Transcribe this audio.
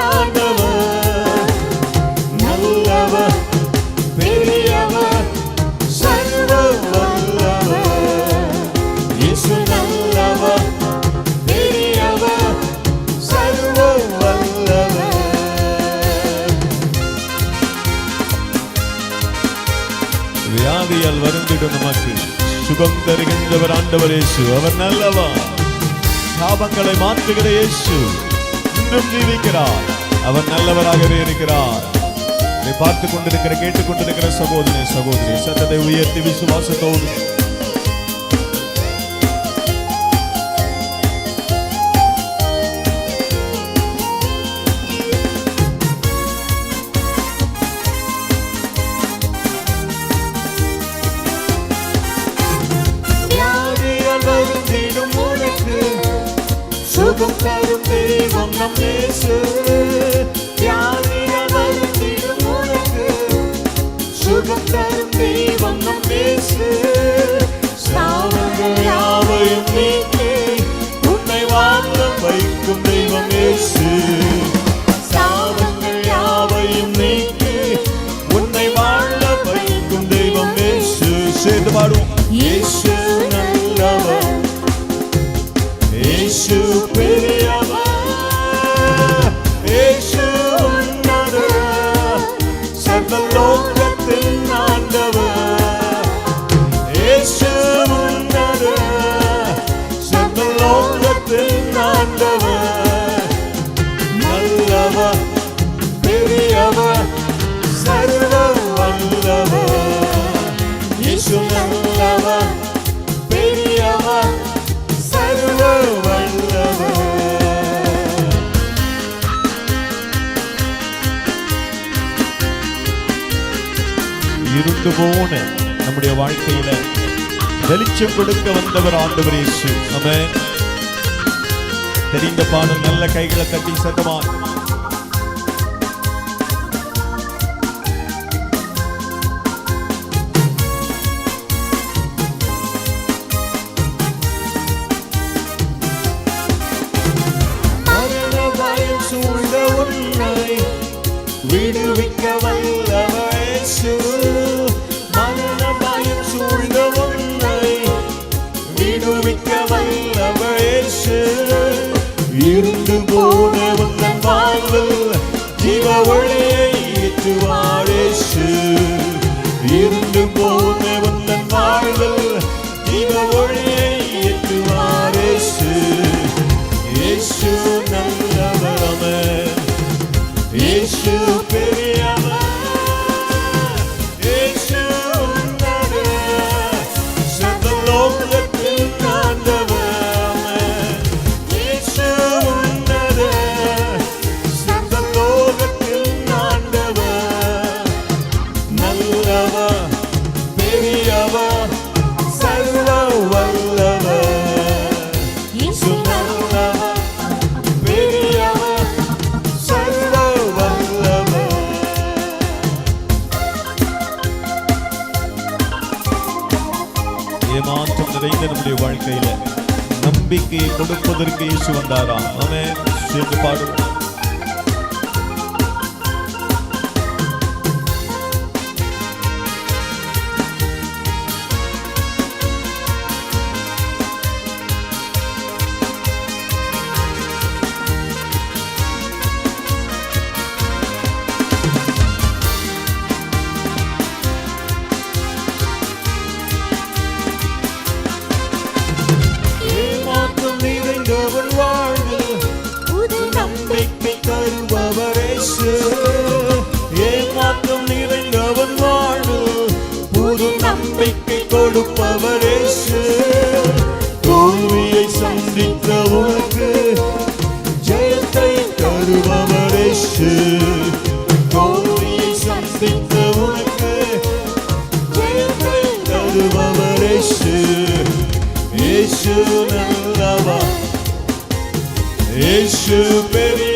ஆண்டவர் நல்லவர் பெரியவர் சர்வ வல்லவர். இயேசு நல்லவர் பெரியவர் சர்வ வல்லவர். வியாதியால் வருந்திடும் நமக்கு சுகம் தருகின்றவர் ஆண்டவர் இயேசு. அவர் நல்லவர். சாபங்களை மாற்றுகிற இயேசு இன்றும் ஜீவிக்கிறார். அவர் நல்லவராகவே இருக்கிறார். இதை பார்த்து கொண்டிருக்கிற கேட்டுக்கொண்டிருக்கிற சகோதரி சத்தத்தை உயர்த்தி விசுவாசத்தோடு சுகம் தரும் தெய்வம் நம் இயேசு. வியாதியால் வருந்திடும் உனக்கு சுகம் தரும் தெய்வம் நம் இயேசு. சாபங்கள் யாவையும் நீக்கி உன்னை வாழ வைக்கும் தெய்வம் இயேசு. சாபங்கள் யாவையும் நீக்கி உன்னை வாழ வைக்கும் தெய்வம் இயேசு. சேர்ந்து பாடுவோம். இயேசு நல்லவர் இயேசு பெரியவர் இயேசு உன்னதர் சர்வலோகத்தின் ஆண்டவர். இயேசு உன்னதர் சர்வலோகத்தின் ஆண்டவர். நல்லவர் பெரியவர் சர்வ வல்லவர். இயேசு நல்லவர் பெரியவர் சர்வ வல்லவர். இருந்து போன நம்முடைய வாழ்க்கையில வெளிச்சம் கொடுக்க வந்தவர் ஆண்டவர் இயேசு. ஆமென். தெரிந்த பாடல் நல்ல கைகளை தட்டி சத்தமா சூழ்ந்த உன்னை விடுவிக்க வல்லவர் இயேசு. மரண பயம் சூழ்ந்த உன்னை விடுவிக்க வல்லவர் இயேசு. இருந்து போன உந்தன் வாழ்வில் ஜீவ ஒளியை ஏற்றுவார் இயேசு. இருந்து போன உந்தன் வாழ்வில் ஜீவ ஒளியை ஏற்றுவார் இயேசு. இயேசு நல்லவர். ஆமென். இயேசு பெரியவர் இயேசு உன்னதர் சர்வலோகத்தின் ஆண்டவர். ஆமென். இயேசு உன்னதர் சர்வலோகத்தின் ஆண்டவர். நல்லவர் பெரியவர் சர்வ வல்லவர். இயேசு நல்லவர் பெரியவர் சர்வ வல்லவர். ஏமாற்றம் நிறைந்த நம்முடைய வாழ்க்கையில நம்பிக்கையை கொடுப்பதற்கு இயேசு வந்தாராம். ஆமென். சேர்ந்து பாடுவோம். ஏமாற்றம் நிறைந்தவன் வாழ்வு புது நம்பிக்கை கொடுப்பவர் இயேசு. தோல்வியை சந்தித்த உனக்கு ஜெயத்தை தருபவர் இயேசு. தோல்வியை சந்தித்த உனக்கு ஜெயத்தை தருபவர் இயேசு. இயேசு நல்லவர் இயேசு பெரிய